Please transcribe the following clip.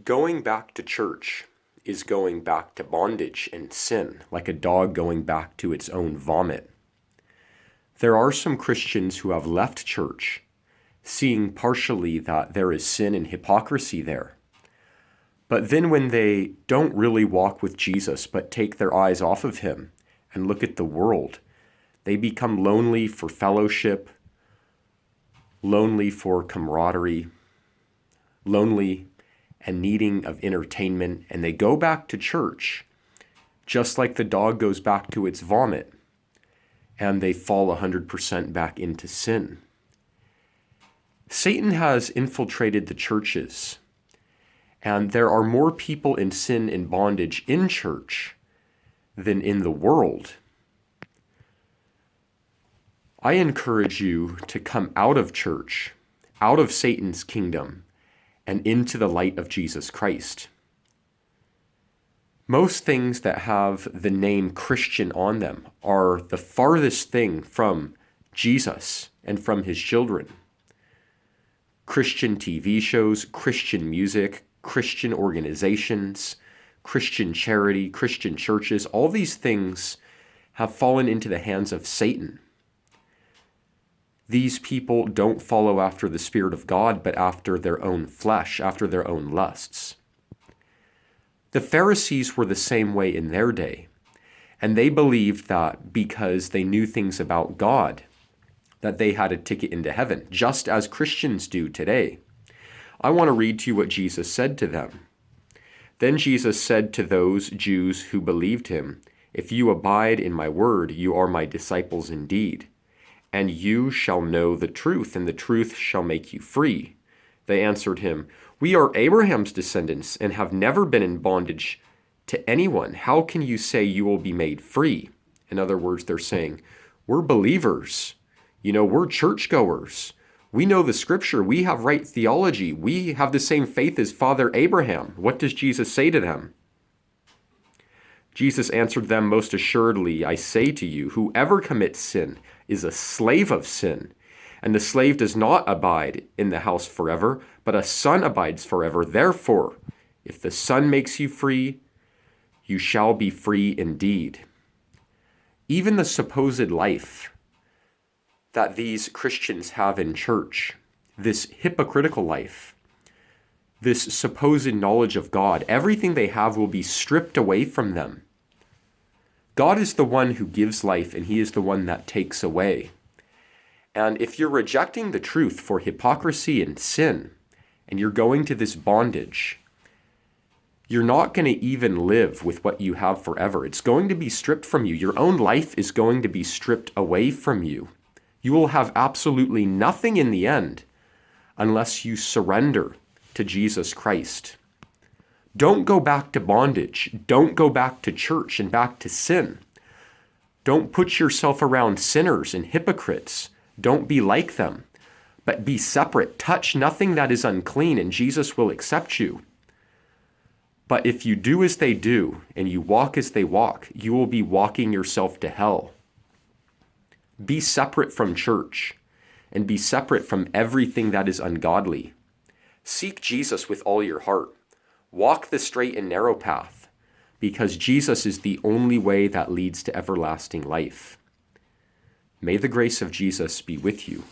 Going back to church is going back to bondage and sin, like a dog going back to its own vomit. There are some Christians who have left church, seeing partially that there is sin and hypocrisy there. But then when they don't really walk with Jesus, but take their eyes off of him and look at the world, they become lonely for fellowship, lonely for camaraderie, lonely and needing of entertainment, and they go back to church, just like the dog goes back to its vomit, and they fall 100% back into sin. Satan has infiltrated the churches, and there are more people in sin and bondage in church than in the world. I encourage you to come out of church, out of Satan's kingdom, and into the light of Jesus Christ. Most things that have the name Christian on them are the farthest thing from Jesus and from his children. Christian TV shows, Christian music, Christian organizations, Christian charity, Christian churches, all these things have fallen into the hands of Satan. These people don't follow after the Spirit of God, but after their own flesh, after their own lusts. The Pharisees were the same way in their day, and they believed that because they knew things about God, that they had a ticket into heaven, just as Christians do today. I want to read to you what Jesus said to them. Then Jesus said to those Jews who believed him, "If you abide in my word, you are my disciples indeed. And you shall know the truth, and the truth shall make you free." They answered him, "We are Abraham's descendants and have never been in bondage to anyone. How can you say you will be made free?" In other words, they're saying, we're believers. We're churchgoers. We know the scripture. We have right theology. We have the same faith as Father Abraham. What does Jesus say to them? Jesus answered them, "Most assuredly, I say to you, whoever commits sin is a slave of sin. And the slave does not abide in the house forever, but a son abides forever. Therefore, if the Son makes you free, you shall be free indeed." Even the supposed life that these Christians have in church, this hypocritical life, this supposed knowledge of God, everything they have will be stripped away from them. God is the one who gives life, and he is the one that takes away. And if you're rejecting the truth for hypocrisy and sin, and you're going to this bondage, you're not going to even live with what you have forever. It's going to be stripped from you. Your own life is going to be stripped away from you. You will have absolutely nothing in the end unless you surrender to Jesus Christ. Don't go back to bondage. Don't go back to church and back to sin. Don't put yourself around sinners and hypocrites. Don't be like them, but be separate. Touch nothing that is unclean, and Jesus will accept you. But if you do as they do and you walk as they walk, you will be walking yourself to hell. Be separate from church and be separate from everything that is ungodly. Seek Jesus with all your heart. Walk the straight and narrow path, because Jesus is the only way that leads to everlasting life. May the grace of Jesus be with you.